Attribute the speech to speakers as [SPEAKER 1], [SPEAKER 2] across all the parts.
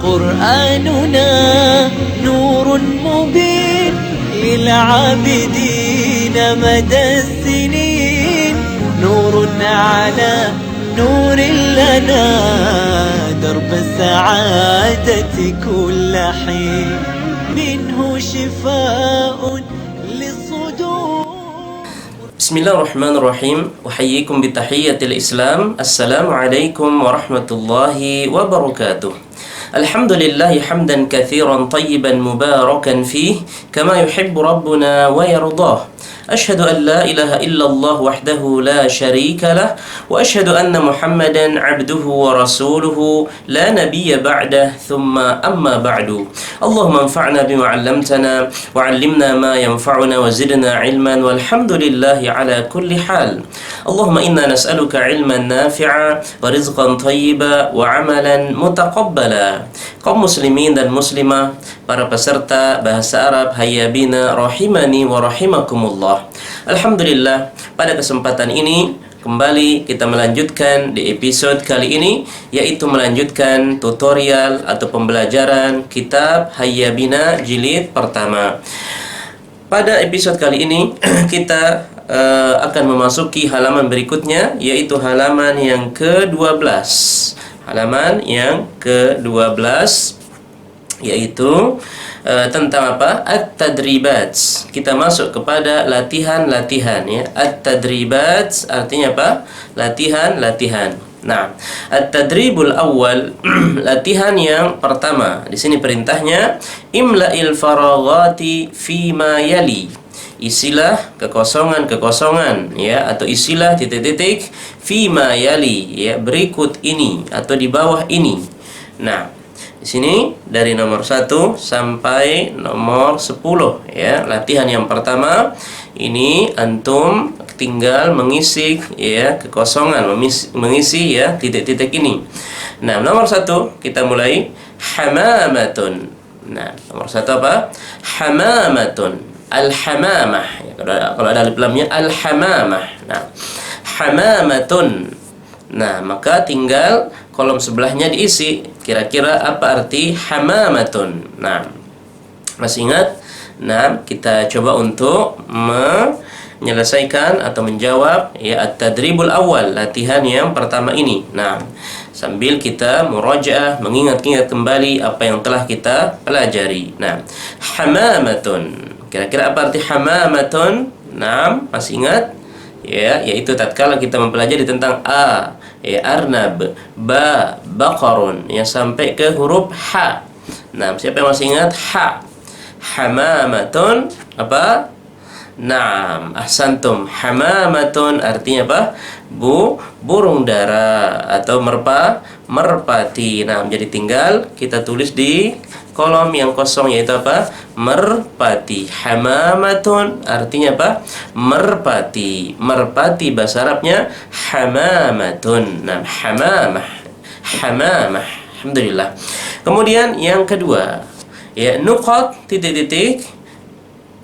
[SPEAKER 1] قرآننا نور مبين للعابدين مدى السنين، نور على نور لنا درب السعادة كل حين، منه شفاء للصدور.
[SPEAKER 2] بسم الله الرحمن الرحيم. أحييكم بتحية الإسلام. السلام عليكم ورحمة الله وبركاته. الحمد لله حمدا كثيرا طيبا مباركا فيه كما يحب ربنا ويرضاه. أشهد أن لا إله إلا الله وحده لا شريك له، وأشهد أن محمدا عبده ورسوله لا نبي بعده، ثم أما بعد. اللهم انفعنا بما علمتنا وعلمنا ما ينفعنا وزدنا علما، والحمد لله على كل حال. اللهم إنا نسألك علما نافعا ورزقا طيبا وعملا متقبلا. Kaum muslimin dan muslimah, para peserta bahasa Arab, hayya bina rahimani wa rahimakumullah. Alhamdulillah, pada kesempatan ini kembali kita melanjutkan di episode kali ini, yaitu melanjutkan tutorial atau pembelajaran kitab Hayya Bina jilid pertama. Pada episode kali ini kita akan memasuki halaman berikutnya, yaitu halaman yang ke-12. Halaman yang ke-12 yaitu tentang apa? At-tadribat. Kita masuk kepada latihan-latihan ya. At-tadribat artinya apa? Latihan-latihan. Nah, at-tadribul awal, latihan yang pertama. Di sini perintahnya imla'il faraghati fima yali. Isilah kekosongan-kekosongan ya, atau isilah titik-titik fima yali ya, berikut ini atau di bawah ini. Nah, di sini dari nomor 1 sampai nomor 10 ya. Latihan yang pertama ini antum tinggal mengisi ya kekosongan, mengisi ya titik-titik ini. Nah, nomor 1 kita mulai hamamatun. Nah, nomor 1 apa? Hamamatun. Al-hamamah ya, kalau ada alif lamnya al-hamamah. Nah, hamamatun. Nah, maka tinggal kolom sebelahnya diisi. Kira-kira apa arti hamamatun? Nah, masih ingat? Nah, kita coba untuk menyelesaikan atau menjawab ya at-tadribul awal, latihan yang pertama ini. Nah, sambil kita murajaah, mengingat-ingat kembali apa yang telah kita pelajari. Nah, hamamatun. Kira-kira apa arti hamamatun? Nah, masih ingat? Ya, yaitu tatkala kita mempelajari tentang a, ya arnab, ba, baqarun, ya sampai ke huruf ha. Nah, siapa yang masih ingat? Ha. Hamamatun apa? Naam, ahsantum. Hamamatun artinya apa? Burung dara atau merpati. Nah, jadi tinggal kita tulis di kolom yang kosong, yaitu apa? Merpati. Hamamatun artinya apa? Merpati. Merpati bahasa Arabnya hamamatun. Nah, hamamah. Alhamdulillah. Kemudian yang kedua, ya nuqat titik-titik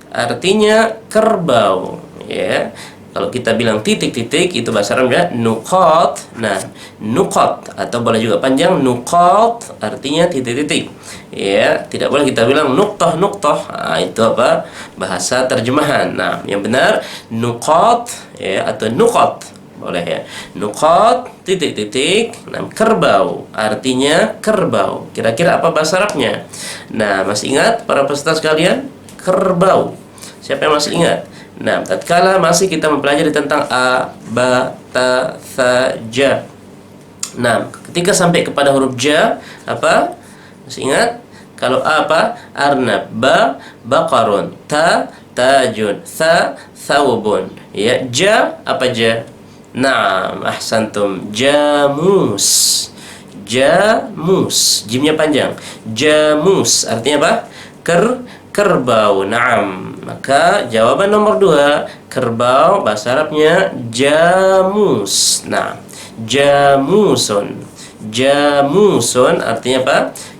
[SPEAKER 2] artinya kerbau ya. Kalau kita bilang titik-titik itu bahasa Arabnya nuqat. Nah, nuqat atau boleh juga panjang nuqat artinya titik-titik. Ya, tidak boleh kita bilang nuqtah. Nah, itu apa? Bahasa terjemahan. Nah, yang benar nuqat ya atau nuqat. Boleh ya. Nuqat titik-titik. Nah, kerbau artinya kerbau. Kira-kira apa bahasa Arabnya? Nah, masih ingat para peserta sekalian? Kerbau. Siapa yang masih ingat? Nah, tatkala masih kita mempelajari tentang a, ba, ta, tha, ja. Nah, ketika sampai kepada huruf ja, apa? Masih ingat? Kalau a apa? Arnab, ba, baqarun, ta, tajun, tha, thawbun. Ya, ja apa ja? Naam, ahsantum. Jamus. Jamus. Jimnya panjang. Jamus artinya apa? Kerbau. Naam. Maka jawaban nomor 2, kerbau bahasa Arabnya jamus. Nah, jamusun. Jamusun artinya apa?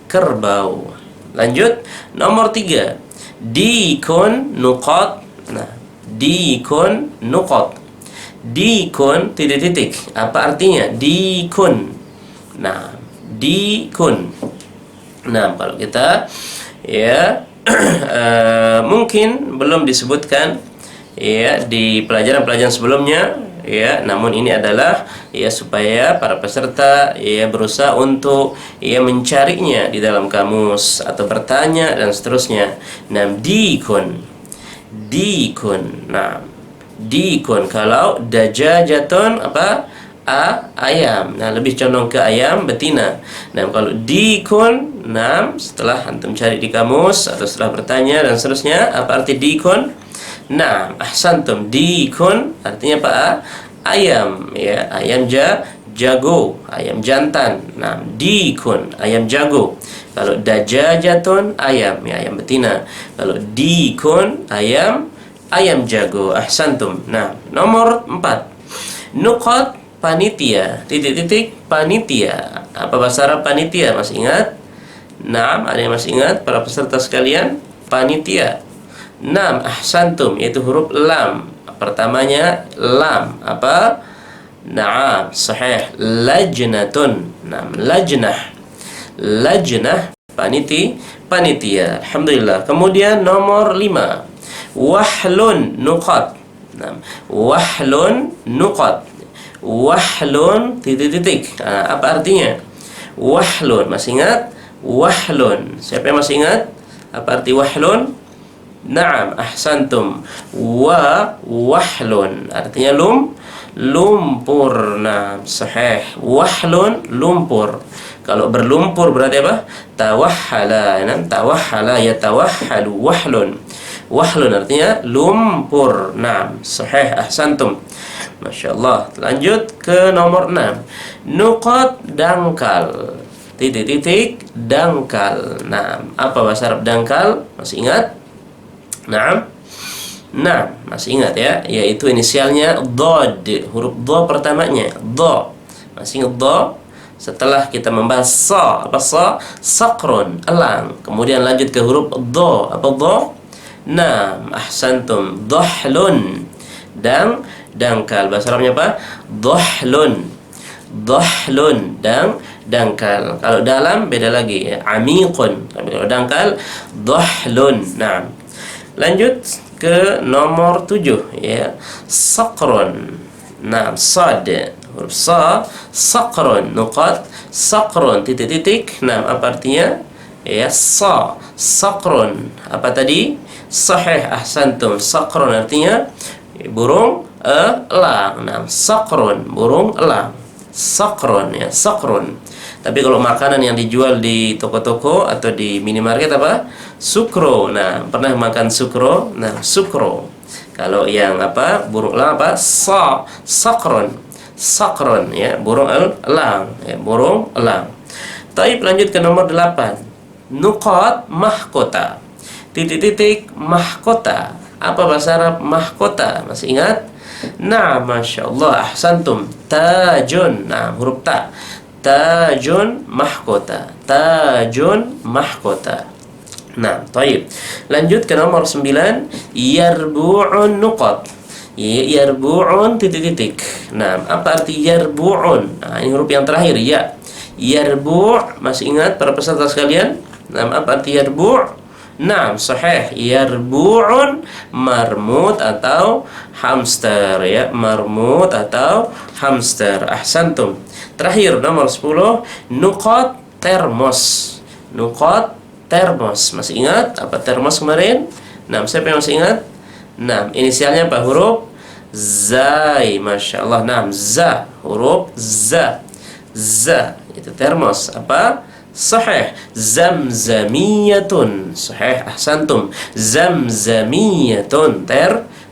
[SPEAKER 2] Kerbau. Lanjut, nomor 3, dikun nuqat. Nah, dikun nuqat. Dikun titik-titik. Apa artinya? Dikun. Nah, dikun. Nah, kalau kita ya mungkin belum disebutkan ya di pelajaran-pelajaran sebelumnya ya, namun ini adalah ya supaya para peserta ya berusaha untuk ya mencarinya di dalam kamus atau bertanya dan seterusnya. Nah, dikun, nah dikun. Kalau dajajatun apa? Ayam. Nah, lebih condong ke ayam betina. Nah, kalau dikun, nah setelah antum cari di kamus atau setelah bertanya dan seterusnya, apa arti dikun? Nah, ahsantum. Dikun artinya apa? Ayam ya, ayam jago, ayam jantan. Nah, dikun, ayam jago. Kalau dajajatun, ayam ya, ayam betina. Kalau dikun, ayam jago. Ahsantum. Nah, nomor 4. Nuqat, panitia, titik-titik panitia. Apa bahasa Arab panitia? Masih ingat? Naam, ada yang masih ingat para peserta sekalian? Panitia. Naam, ahsantum, yaitu huruf lam. Pertamanya lam. Apa? Naam, sahih. Lajnatun. Naam, lajnah. Lajnah, panitia. Alhamdulillah. Kemudian nomor 5. Wahlun nuqat. Naam, wahlun nuqat. Wahlun titik-titik. Apa artinya? Wahlun, masih ingat? Wahlun. Siapa yang masih ingat? Apa arti wahlun? Naam, ahsantum. Wahlun artinya lumpur. Naam, sahih. Wahlun, lumpur. Kalau berlumpur berarti apa? Tawahhala. Naam, tawahhala yatawahhalu. Wahlun artinya lumpur. Naam, sahih, ahsantum. Masya Allah. Lanjut ke nomor 6. Nuqat, dangkal. Titik-titik dangkal. Nah, apa bahasa Arab dangkal? Masih ingat? Nah, masih ingat ya? Yaitu inisialnya dod. Huruf do pertamanya do. Masih ingat do? Setelah kita membahas sa, apa sa? Sakrun, elang. Kemudian lanjut ke huruf do. Apa do? Nah, ahsantum. Dhahlun. Dangkal. Bahasa Arabnya apa? Dhahlun, dangkal. Kalau dalam beda lagi ya. Amiqun. Kalau dangkal dhahlun. Nah, lanjut ke nomor 7 ya. Saqrun. Nah, sad, huruf sa, saqrun, nuqat, saqrun, titik-titik. Nah, apa artinya? Ya, sa, saqrun. Apa tadi? Sahih, ahsantum. Saqrun artinya burung elang. Nah, sakrun, burung elang. Sakrun ya, sakrun. Tapi kalau makanan yang dijual di toko-toko atau di minimarket apa? Sukro. Nah, pernah makan sukro? Nah, sukro. Kalau yang apa? Burung elang apa? Sakrun. Sakrun ya, burung elang, ya, burung elang. Taib, lanjut ke nomor 8. Nuqat, mahkota. Titik-titik mahkota. Apa bahasa Arab mahkota? Masih ingat? Nah, Masya Allah, ahsantum. Tajun. Nah, huruf ta. Tajun mahkota. Tajun mahkota. Nah, taib. Lanjut ke nomor 9. Yarbu'un nuqat. Yarbu'un titik-titik. Nah, apa arti yarbu'un? Nah, ini huruf yang terakhir ya. Yarbu', masih ingat para peserta sekalian? Nah, apa arti yarbu'? Nah, sahih. Yarbu'un, marmut atau hamster ya. Marmut atau hamster. Ahsantum. Terakhir nomor 10. Nuqat, termos. Nuqat, termos. Masih ingat apa termos kemarin? Nah, siapa yang masih ingat? Nah, inisialnya apa? Huruf zai. Masya Allah. Nah, za, huruf za. Za itu termos. Apa? Sahih. Zamzamiyatun. Sahih, ahsantum. Zamzamiyatun,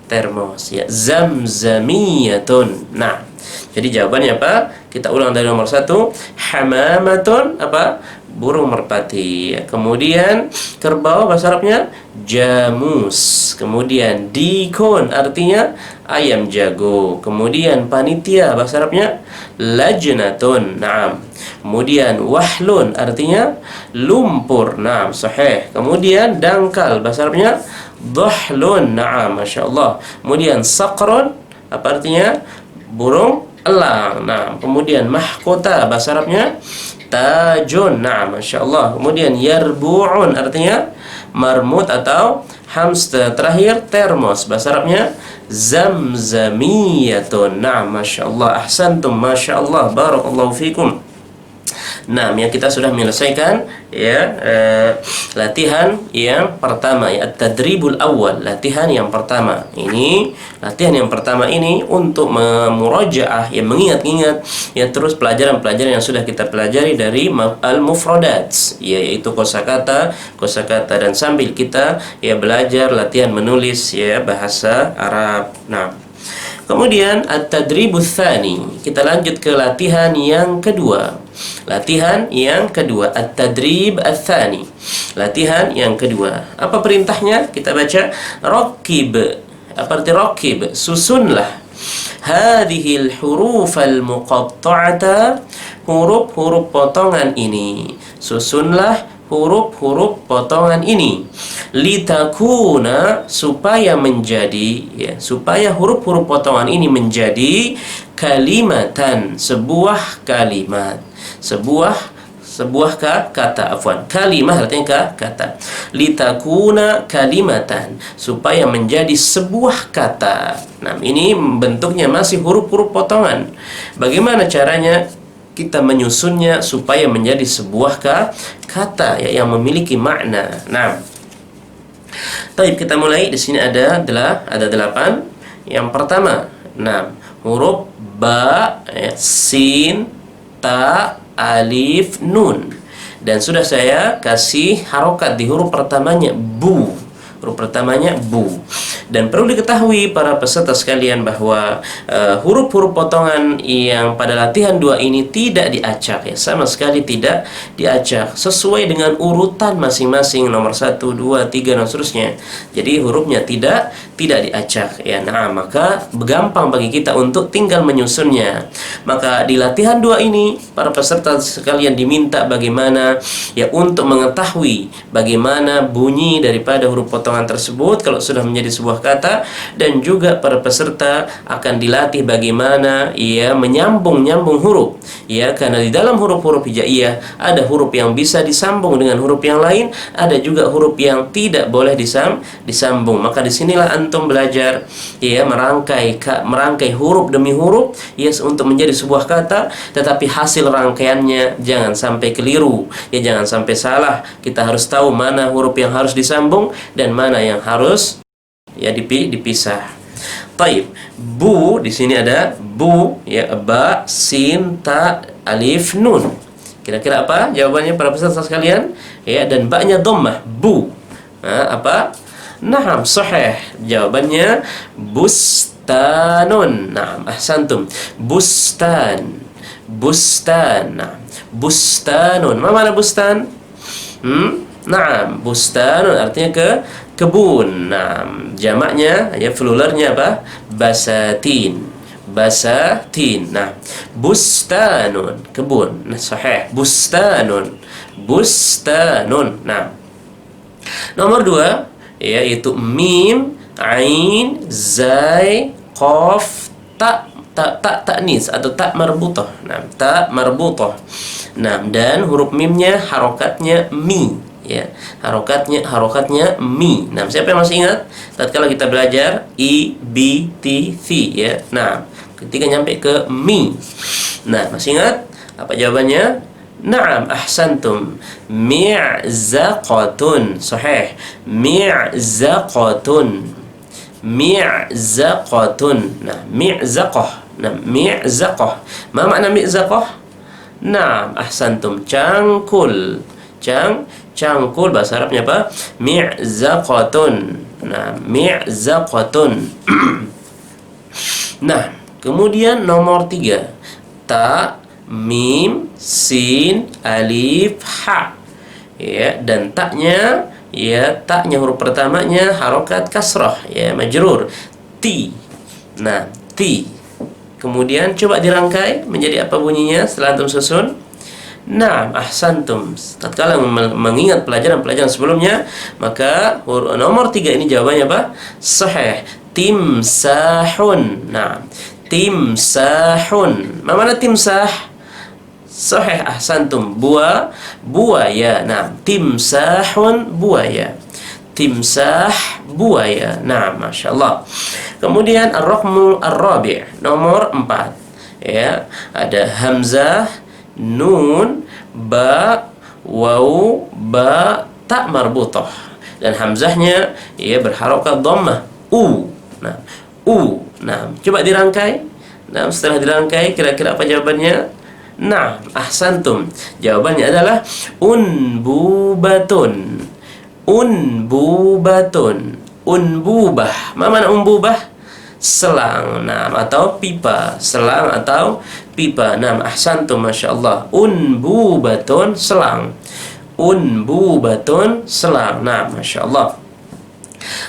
[SPEAKER 2] termos ya. Zamzamiyatun. Nah, jadi jawabannya apa? Kita ulang dari nomor 1. Hamamatun, apa? Burung merpati. Kemudian kerbau bahasa Arabnya jamus. Kemudian dikun artinya ayam jago. Kemudian panitia bahasa Arabnya lajnatun. Naam. Kemudian wahlun artinya lumpur. Naam, sahih. Kemudian dangkal bahasa Arabnya dhahlun. Naam, Masya Allah. Kemudian saqrun apa artinya? Burung elang. Nah, kemudian mahkota bahasa Arabnya Tajun. Nah, Masya Allah. Kemudian yarbu'un artinya marmut atau hamster. Terakhir termos. Bahasa Arabnya zamzamiyatun. Nah, Masya Allah. Ahsantum. Masya Allah. Barakallahu fikum. Nah, ya kita sudah menyelesaikan latihan yang pertama ya, at-tadribul awal, latihan yang pertama. Ini latihan yang pertama ini untuk memurajaah ya, mengingat-ingat ya terus pelajaran-pelajaran yang sudah kita pelajari dari al-mufradat ya, yaitu kosakata dan sambil kita ya belajar latihan menulis ya bahasa Arab. Nah, kemudian at-tadribul tsani, kita lanjut ke latihan yang kedua. Latihan yang kedua, at-tadrib ats-tsani. Latihan yang kedua. Apa perintahnya? Kita baca rakib. Apa arti rakib? Susunlah hadhil hurufal muqatta'ata, huruf-huruf potongan ini. Susunlah huruf-huruf potongan ini, litakuna, supaya menjadi ya, supaya huruf-huruf potongan ini menjadi kalimatan, sebuah kalimat, sebuah kata, afwan, kalimah artinya kata, litakuna kalimatan, supaya menjadi sebuah kata. Nah, ini bentuknya masih huruf-huruf potongan. Bagaimana caranya kita menyusunnya supaya menjadi sebuah kata ya, yang memiliki makna. Nah, baik, kita mulai. Di sini ada 8. Yang pertama, 6 huruf ba, ya, sin, ta, alif, nun. Dan sudah saya kasih harokat di huruf pertamanya bu. Huruf pertamanya bu. Dan perlu diketahui para peserta sekalian bahwa huruf-huruf potongan yang pada latihan 2 ini tidak diacak ya, sama sekali tidak diacak, sesuai dengan urutan masing-masing, nomor 1, 2, 3 dan seterusnya. Jadi hurufnya tidak diacak ya. Nah, maka gampang bagi kita untuk tinggal menyusunnya. Maka di latihan 2 ini para peserta sekalian diminta bagaimana ya untuk mengetahui bagaimana bunyi daripada huruf potongan tersebut kalau sudah menjadi sebuah kata, dan juga para peserta akan dilatih bagaimana ia menyambung huruf ya, karena di dalam huruf-huruf hijaiyah ada huruf yang bisa disambung dengan huruf yang lain, ada juga huruf yang tidak boleh disambung. Maka disinilah antum belajar ya merangkai huruf demi huruf ya untuk menjadi sebuah kata, tetapi hasil rangkaiannya jangan sampai keliru ya, jangan sampai salah. Kita harus tahu mana huruf yang harus disambung dan mana yang harus ya dipisah. Taib. Bu, di sini ada bu ya, ba, sin, ta, alif, nun. Kira-kira apa jawabannya para peserta sekalian? Ya, dan ba-nya dhammah, bu. Nah, apa? Naam, sahih. Jawabannya bustanun. Naam, ahsantum. Bustan. Nah, bustanun. Mana bustan? Naam, bustanun artinya kebun. Nah, jamaknya ya, pluralnya apa? Basatin. Nah, bustanun, kebun. Nah, sahih, bustanun. Nah, nomor 2 yaitu mim, ain, zai, qaf, ta ta'nis atau ta marbutah. Nah, ta marbutah. Nah, dan huruf mimnya harokatnya mi ya, harokatnya mi. Nah, siapa yang masih ingat tatkala kita belajar i, b, t, v ya. Nah, ketika nyampe ke mi, nah masih ingat apa jawabannya? Naam, ahsantum. Mi'zaqatun. Sahih. Mi'zaqatun. Nah, mi'zaqah. Nah, mi'zaqah. Ma makna mi'zaqah? Naam, ahsantum. Cangkul. Cangkul bahasa Arabnya apa? Mi'zaqatun. Nah, mi'zaqatun. Nah, kemudian nomor 3. Ta, mim, sin, alif, ha. Ya, dan taknya ya, taknya huruf pertamanya harokat kasrah ya, majrur. Ti. Nah, ti. Kemudian coba dirangkai menjadi apa bunyinya setelah antum susun? Nah, ahsantum. Tatkala mengingat pelajaran-pelajaran sebelumnya, maka nomor 3 ini jawabannya apa? Sahih. Timsahun. Nah, timsahun. Mana timsah? Sahih, ahsantum. Buaya. Nah, timsahun buaya. Timsah buaya. Nah, Masya Allah. Kemudian ar-raqmu ar-rabi', nomor 4. Ya, ada hamzah, nun, ba, waw, ba, ta marbutah. Dan hamzahnya ya berharokat dhammah. Nah, Nah, coba dirangkai. Nah, setelah dirangkai kira-kira apa jawabannya? Nah, ahsantum. Jawabannya adalah unbubatun. Unbubah. Apa makna unbubah? Selang. Nah, atau pipa. Selang atau pipa. Nah, ahsantum, Masya Allah. Unbubatun, selang. Nah, Masya Allah.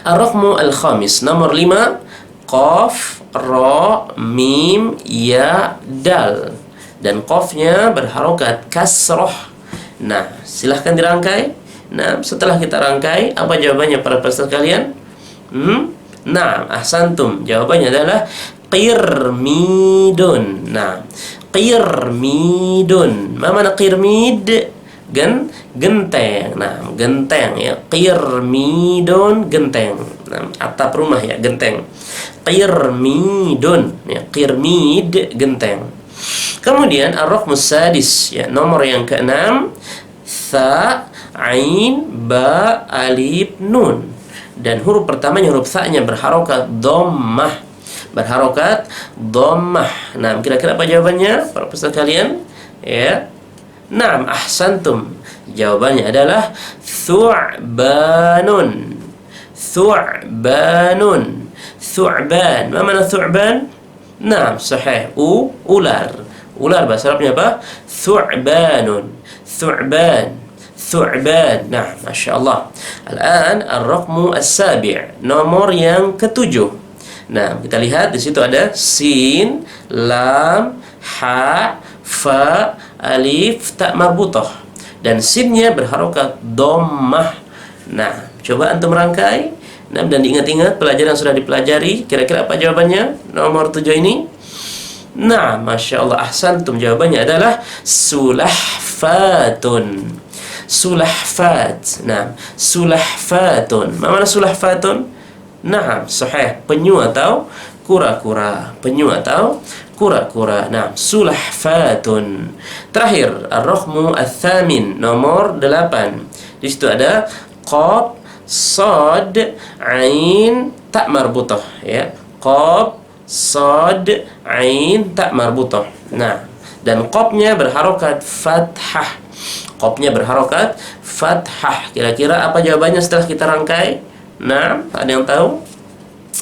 [SPEAKER 2] Ar-raqmu al-khamis, nomor 5. Qaf, ra, mim, ya, dal. Dan qafnya berharokat kasroh. Nah, silahkan dirangkai. Nah, setelah kita rangkai, apa jawabannya para peserta kalian? Nah, ahsantum. Jawabannya adalah qirmidun. Nah, qirmidun. Apa makna qirmid? Genteng. Nah, genteng ya. Qirmidun, genteng. Nah, atap rumah ya, genteng. Qirmidun ya, qirmid, genteng. Kemudian ar-raqmus sadis ya, nomor yang ke-6. Tha, ain, ba, alif, nun. Dan huruf pertamanya, huruf tha-nya berharokat dhammah. Nah, kira-kira apa jawabannya para peserta kalian? Ya. Naam, ahsantum. Jawabannya adalah thu'banun. Thu'ban. Apa makna thu'ban? Naam, sahih. Ular. Ular bahasa Arabnya apa? Thu'ban. Nah, Masya Allah. Al-an ar-raqmu as-sabi', nomor yang ke-7. Nah, kita lihat di situ ada sin, lam, ha, fa, alif, ta marbutah. Dan sinnya berharokat dhammah. Nah, coba antum rangkai. Nah, dan diingat-ingat pelajaran yang sudah dipelajari. Kira-kira apa jawabannya? Nomor 7 ini. Nah, Masya Allah, ahsantum. Jawabannya adalah sulahfatun. Nah, sulahfatun. Apa makna sulahfatun? Nah, sahih. Penyu atau kura-kura. Nah, sulahfatun. Terakhir, ar-raqmu ats-tsamin, nomor 8. Di situ ada qaf, sad, ain, ta marbutah ya. Qaf, sad, ain, ta marbutah. Nah, dan qafnya berharokat fathah. Kira-kira apa jawabannya setelah kita rangkai? Nah, ada yang tahu?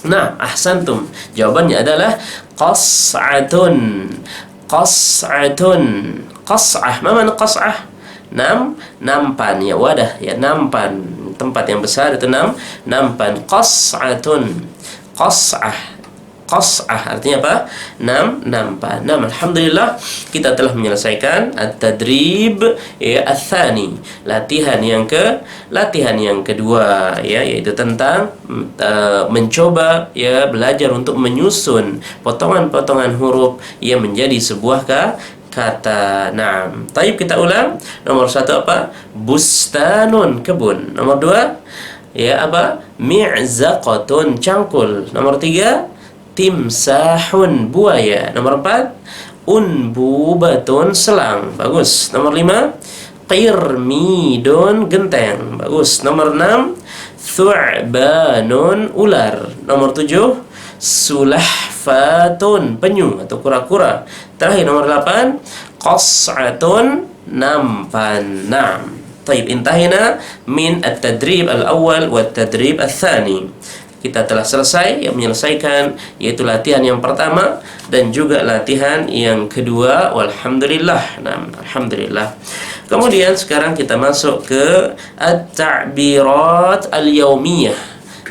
[SPEAKER 2] Nah, ahsantum. Jawabannya adalah qas'atun. Qas'ah. Apa makna qas'ah? Nampan ya, wadah ya, nampan. Tempat yang besar itu nampan. Qas'atun. Qas'ah artinya apa? Nampan. Nah, alhamdulillah kita telah menyelesaikan at-tadrib ya ats-tsani, latihan yang kedua ya, yaitu tentang mencoba ya belajar untuk menyusun potongan-potongan huruf yang menjadi sebuah kata. Nah, taib kita ulang. Nomor 1 apa? Bustanun, kebun. Nomor 2 ya apa? Mi'zaqatun, cangkul. Nomor 3 timsahun, buaya. Nomor 4 unbubatun, selang. Bagus. Nomor 5 qirmidun, genteng. Bagus. Nomor 6 thu'banun, ular. Nomor 7 sulahfatun, penyu atau kura-kura. Terakhir nomor 8 qas'atun, nampan. Naam. Taib, intahina min at-tadrib al-awwal wa at-tadrib al-thani. Kita telah selesai menyelesaikan yaitu latihan yang pertama dan juga latihan yang kedua. Walhamdulillah. Nah, alhamdulillah. Kemudian sekarang kita masuk ke at-ta'birat al-yaumiyah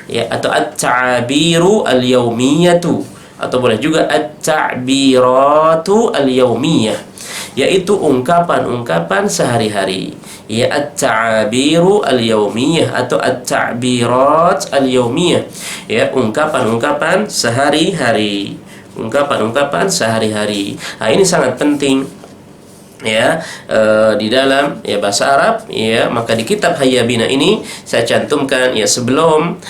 [SPEAKER 2] ya, atau at-ta'biru al-yaumiyatu, atau boleh juga at-ta'biratu al-yaumiyah, yaitu ungkapan-ungkapan sehari-hari. Ya, at-ta'biru al-yaumiyah atau at-ta'birat al-yaumiyah. Ya, ungkapan-ungkapan sehari-hari. Nah, ini sangat penting ya di dalam ya bahasa Arab, ya maka di kitab Hayya Bina ini saya cantumkan ya sebelum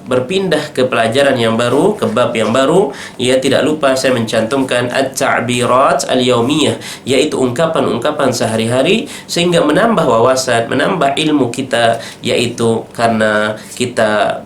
[SPEAKER 2] berpindah ke pelajaran yang baru, ke bab yang baru, ya tidak lupa saya mencantumkan at-ta'birat al-yaumiyah, yaitu ungkapan-ungkapan sehari-hari, sehingga menambah wawasan, menambah ilmu kita, yaitu karena kita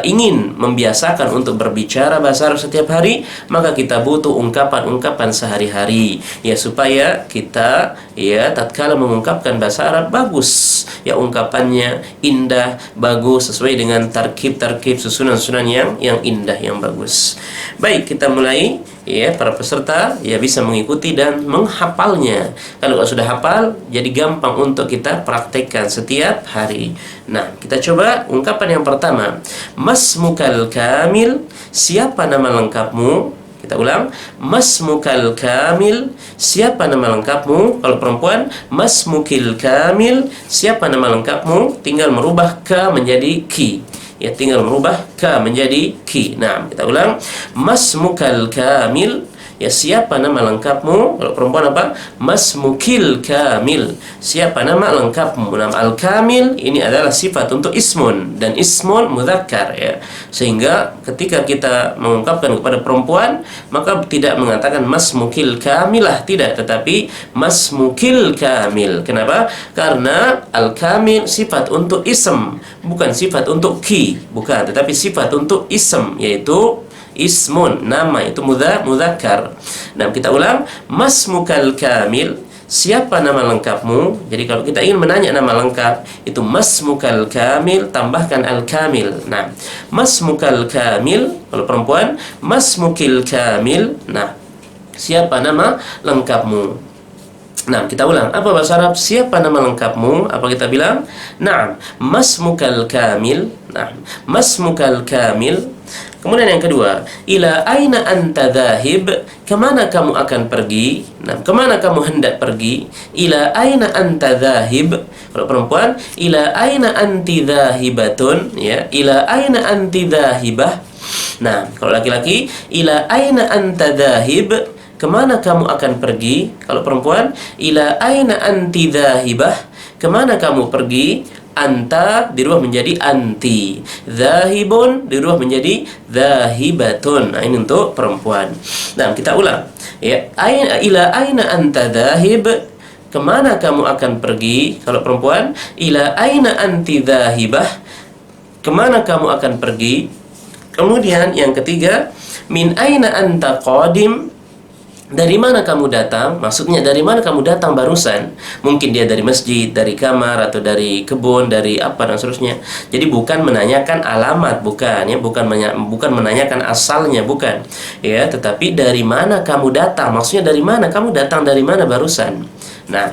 [SPEAKER 2] ingin membiasakan untuk berbicara bahasa Arab setiap hari, maka kita butuh ungkapan-ungkapan sehari-hari, ya supaya kita ya tatkala mengungkapkan bahasa Arab bagus, ya ungkapannya indah, bagus, sesuai dengan tarkib-tarkib, susunan-susunan yang indah, yang bagus. Baik, kita mulai. Ya, para peserta ya bisa mengikuti dan menghafalnya. Kalau sudah hafal, jadi gampang untuk kita praktekkan setiap hari. Nah, kita coba ungkapan yang pertama. Masmukal kamil, siapa nama lengkapmu? Kita ulang. Masmukal kamil, siapa nama lengkapmu? Kalau perempuan, masmukil kamil, siapa nama lengkapmu? Tinggal merubah ka menjadi ki. Ya, tinggal merubah ka menjadi ki. Nah, kita ulang. Masmukal kamil, ya siapa nama lengkapmu? Kalau perempuan apa? Masmukil kamil, siapa nama lengkapmu? Nama al-kamil ini adalah sifat untuk ismun, dan ismun mudzakkar, ya. Sehingga ketika kita mengungkapkan kepada perempuan, maka tidak mengatakan masmukil kamilah, tidak, tetapi masmukil kamil. Kenapa? Karena al-kamil sifat untuk ism, bukan sifat untuk ki, bukan, tetapi sifat untuk ism, yaitu ismun, nama, itu mudzakkar. Nah, kita ulang. Masmukal kamil, siapa nama lengkapmu? Jadi kalau kita ingin menanya nama lengkap, itu masmukal kamil, tambahkan al-kamil. Nah, masmukal kamil, kalau perempuan, masmukil kamil. Nah, siapa nama lengkapmu? Nah, kita ulang. Apa bahasa Arab siapa nama lengkapmu? Apa kita bilang? Nah, masmukal kamil. Nah, masmukal kamil. Kemudian yang kedua, ila aina anta dhahib, kemana kamu akan pergi? Nah, kemana kamu hendak pergi? Ila aina anta dhahib. Kalau perempuan, ila aina anti dhahibatun, ya. Ila aina anti dhahibah. Nah, kalau laki-laki, ila aina anta dhahib, kemana kamu akan pergi? Kalau perempuan, ila aina anti dhahibah, kemana kamu pergi? Anta dirubah menjadi anti, dhahibun dirubah menjadi dhahibatun. Nah, ini untuk perempuan. Nah, kita ulang. Ya, ila aina anta dhahib, kemana kamu akan pergi? Kalau perempuan, ila aina anti dhahibah, kemana kamu akan pergi? Kemudian yang ketiga, min aina anta qadim, dari mana kamu datang? Maksudnya dari mana kamu datang barusan? Mungkin dia dari masjid, dari kamar, atau dari kebun, dari apa dan seterusnya. Jadi bukan menanyakan alamat, bukan, ya, bukan menanyakan asalnya, bukan, ya, tetapi dari mana kamu datang? Maksudnya dari mana kamu datang, dari mana barusan? Nah,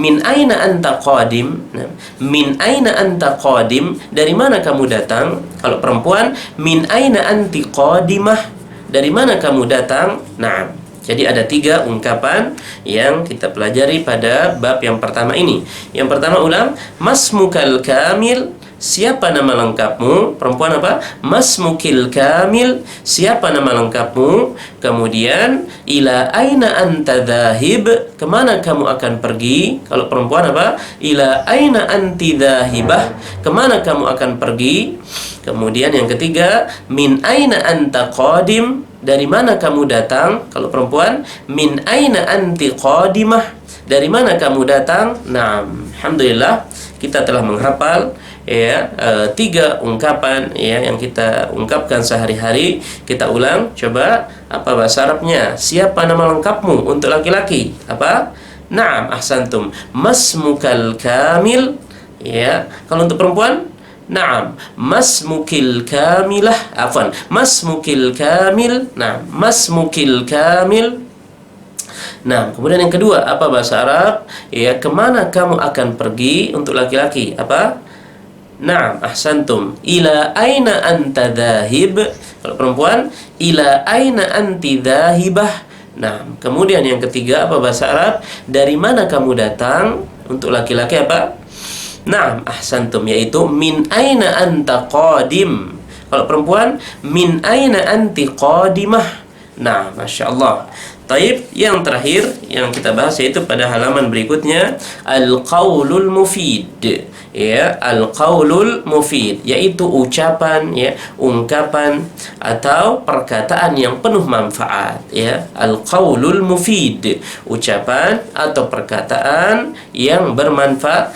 [SPEAKER 2] min aina anta qadim. Nah, min aina anta qadim, dari mana kamu datang? Kalau perempuan, min aina anti qadimah, dari mana kamu datang? Nah, jadi ada 3 ungkapan yang kita pelajari pada bab yang pertama ini. Yang pertama, ulang. Masmukal kamil, siapa nama lengkapmu? Perempuan apa? Masmukil kamil, siapa nama lengkapmu? Kemudian, ila aina anta dhahib, kemana kamu akan pergi? Kalau perempuan apa? Ila aina anti dhahibah, kemana kamu akan pergi? Kemudian yang ketiga, min aina anta qadim, dari mana kamu datang? Kalau perempuan, min aina anti qadimah, dari mana kamu datang? Nah, alhamdulillah kita telah menghafal, ya, 3 ungkapan, ya, yang kita ungkapkan sehari-hari. Kita ulang, coba. Apa bahasa Arabnya? Siapa nama lengkapmu untuk laki-laki? Apa? Naam, ahsantum. Masmukal kamil, ya. Kalau untuk perempuan, naam, masmukil kamilah, afwan, masmukil kamil. Nah, masmukil kamil. Nah, kemudian yang kedua, apa bahasa Arab? Ya, kemana kamu akan pergi untuk laki-laki? Apa? Naam, ahsantum. Ila aina anta dhahib. Kalau perempuan, ila aina anti dhahibah. Nah, kemudian yang ketiga, apa bahasa Arab? Dari mana kamu datang? Untuk laki-laki apa? Naam, ahsantum, yaitu min aina anta qadim. Kalau perempuan, min aina anti qadimah. Nah, Masya Allah. Taib, yang terakhir yang kita bahas yaitu pada halaman berikutnya al-qaulul mufid. Ya, al-qaulul mufid yaitu ucapan, ya, ungkapan atau perkataan yang penuh manfaat, ya. Al-qaulul mufid, ucapan atau perkataan yang bermanfaat,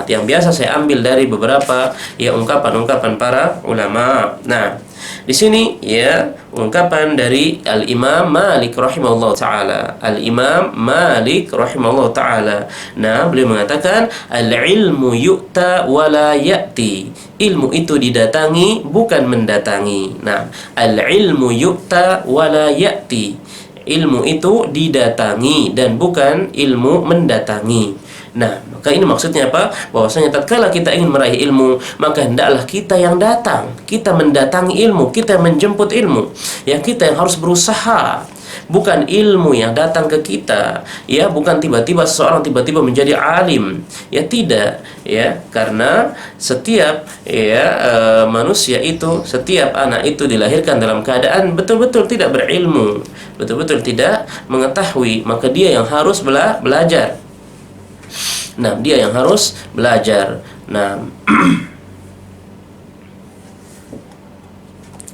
[SPEAKER 2] yang biasa saya ambil dari beberapa, ya, ungkapan-ungkapan para ulama. Nah, di sini, ya, ungkapan dari Al-Imam Malik rahimahullah ta'ala. Al-Imam Malik rahimahullah ta'ala. Nah, beliau mengatakan al-ilmu yu'ta wa la ya'ti. Ilmu itu didatangi, bukan mendatangi. Nah, al-ilmu yu'ta wa la ya'ti. Ilmu itu didatangi dan bukan ilmu mendatangi. Nah, maka ini maksudnya apa? Bahwasanya tatkala kita ingin meraih ilmu, maka hendaklah kita yang datang, kita mendatangi ilmu, kita menjemput ilmu. Ya, kita yang harus berusaha. Bukan ilmu yang datang ke kita, ya, bukan tiba-tiba seseorang tiba-tiba menjadi alim, ya, tidak, ya, karena setiap, ya, manusia itu, setiap anak itu dilahirkan dalam keadaan betul-betul tidak berilmu, betul-betul tidak mengetahui, maka dia yang harus belajar. Nah, dia yang harus belajar. Nah,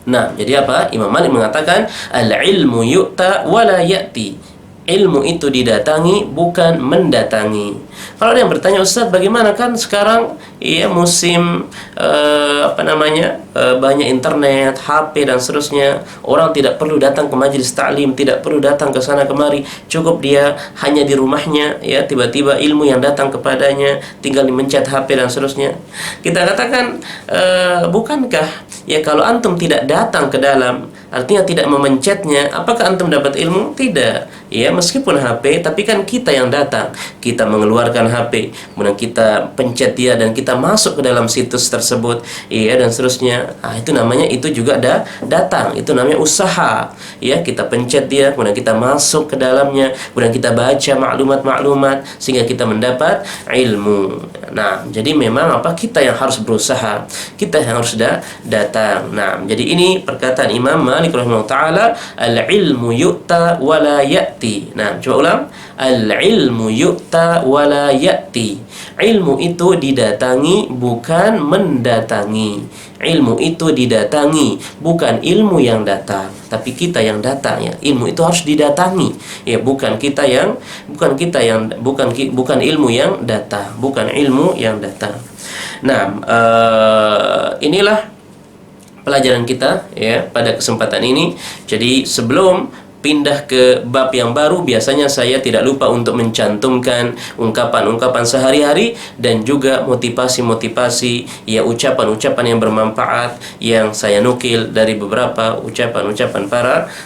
[SPEAKER 2] nah, jadi apa? Imam Malik mengatakan al-ilmu yu'ta wa la ya'ti. Ilmu itu didatangi, bukan mendatangi. Kalau ada yang bertanya, Ustaz, bagaimana, kan sekarang, ya, musim banyak internet, HP dan seterusnya. Orang tidak perlu datang ke majelis ta'lim, tidak perlu datang ke sana kemari, cukup dia hanya di rumahnya, ya, tiba-tiba ilmu yang datang kepadanya, tinggal mencet HP dan seterusnya. Kita katakan, bukankah, ya, kalau antum tidak datang ke dalam, artinya tidak memencetnya, apakah antum dapat ilmu? Tidak. Ya, meskipun HP, tapi kan kita yang datang, kita mengeluarkan HP, kemudian kita pencet dia dan kita masuk ke dalam situs tersebut, ya, dan seterusnya. Itu namanya, itu juga datang, itu namanya usaha. Ya, kita pencet dia, kemudian kita masuk ke dalamnya, kemudian kita baca maklumat-maklumat sehingga kita mendapat ilmu. Nah, jadi memang apa? Kita yang harus berusaha, kita yang harus datang. Nah, jadi ini perkataan Imam Malik rahimahullah ta'ala, al-ilmu yu'ta wa la ya'ti. Nah, coba ulang. Al-ilmu yu'ta wa la ya'ti. Ilmu itu didatangi, bukan mendatangi. Ilmu itu didatangi, bukan ilmu yang datang, tapi kita yang datang, ya. Ilmu itu harus didatangi, ya, bukan ilmu yang datang, bukan ilmu yang datang. Nah, inilah pelajaran kita, ya, pada kesempatan ini. Jadi sebelum pindah ke bab yang baru, biasanya saya tidak lupa untuk mencantumkan ungkapan-ungkapan sehari-hari dan juga motivasi-motivasi, ya, ucapan-ucapan yang bermanfaat yang saya nukil dari beberapa ucapan-ucapan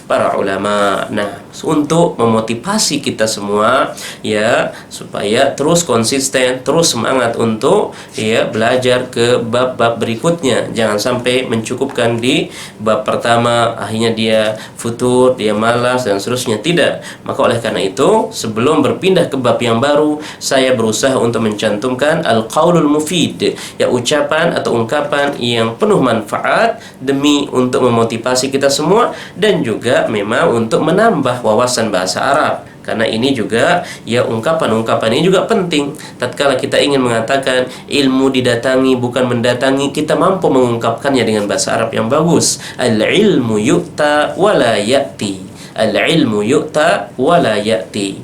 [SPEAKER 2] para ulama. Nah, untuk memotivasi kita semua, ya, supaya terus konsisten, terus semangat untuk, ya, belajar ke bab-bab berikutnya. Jangan sampai mencukupkan di bab pertama, akhirnya dia futur, dia malas dan seterusnya. Tidak. Maka oleh karena itu, sebelum berpindah ke bab yang baru, saya berusaha untuk mencantumkan al-qaulul mufid, ya, ucapan atau ungkapan yang penuh manfaat demi untuk memotivasi kita semua dan juga memang untuk menambah wawasan bahasa Arab. Karena ini juga, ya, ungkapan-ungkapan ini juga penting. Tatkala kita ingin mengatakan ilmu didatangi, bukan mendatangi, kita mampu mengungkapkannya dengan bahasa Arab yang bagus. Al-ilmu yu'ta wa la ya'ti. Al-ilmu yu'ta wa la ya'ti.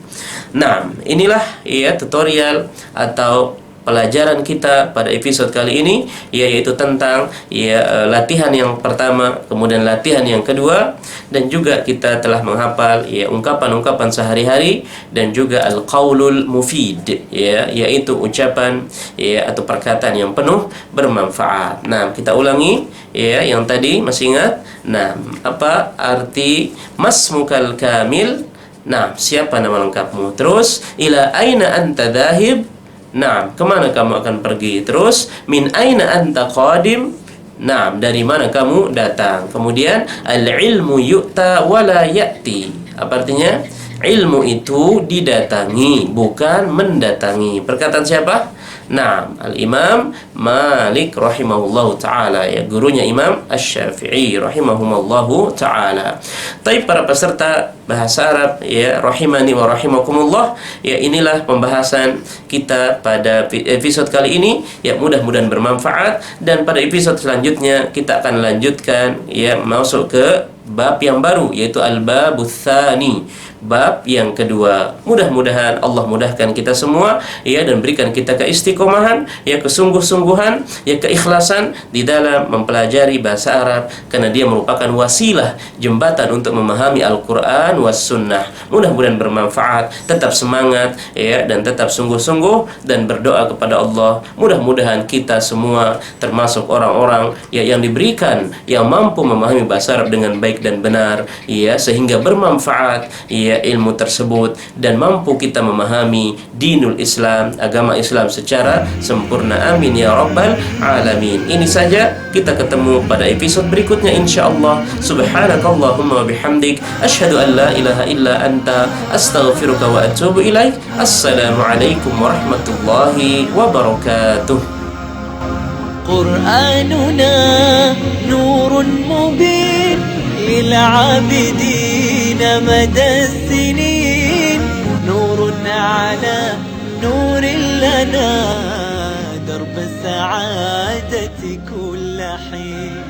[SPEAKER 2] Nah, inilah, ya, tutorial atau pelajaran kita pada episode kali ini, yaitu tentang, ya, latihan yang pertama, kemudian latihan yang kedua, dan juga kita telah menghafal, ya, ungkapan-ungkapan sehari-hari dan juga al-qaulul mufid, ya, yaitu ucapan, ya, atau perkataan yang penuh bermanfaat. Nah, kita ulangi, ya, yang tadi masih ingat? Nah, apa arti masmukal kamil? Nah, siapa nama lengkapmu? Terus, ila aina anta dhahib? Nah, kemana kamu akan pergi? Terus, min aina anta qadim? Nah, dari mana kamu datang? Kemudian, al-ilmu yu'ta wa la ya'ti. Apa artinya? Ilmu itu didatangi, bukan mendatangi. Perkataan siapa? Nah, Al-Imam Malik rahimahullahu ta'ala, ya, gurunya Imam Asy-Syafi'i rahimahumullahu ta'ala. Tapi para peserta bahasa Arab, ya, rahimani wa rahimakumullah, ya, inilah pembahasan kita pada episode kali ini, ya, mudah-mudahan bermanfaat. Dan pada episode selanjutnya kita akan lanjutkan, ya, masuk ke bab yang baru, yaitu al-babus tsani, bab yang kedua. Mudah-mudahan Allah mudahkan kita semua, ya, dan berikan kita keistiqomahan, ya, kesungguh-sungguhan, ya, keikhlasan di dalam mempelajari bahasa Arab, karena dia merupakan wasilah, jembatan untuk memahami Al-Quran was sunnah. Mudah-mudahan bermanfaat. Tetap semangat, ya, dan tetap sungguh-sungguh, dan berdoa kepada Allah. Mudah-mudahan kita semua termasuk orang-orang, ya, yang diberikan, yang mampu memahami bahasa Arab dengan baik dan benar, ya, sehingga bermanfaat, ya, ilmu tersebut, dan mampu kita memahami dinul Islam, agama Islam secara sempurna. Amin ya rabbal alamin. Ini saja, kita ketemu pada episode berikutnya insyaallah. Subhanakallahumma wa bihamdik, asyhadu an la ilaha illa anta, astaghfiruka wa atubu ilaik. Assalamualaikum warahmatullahi wabarakatuh.
[SPEAKER 1] قرآننا نور مبين للعابدين مدى السنين، نور على نور لنا درب السعادة كل حين.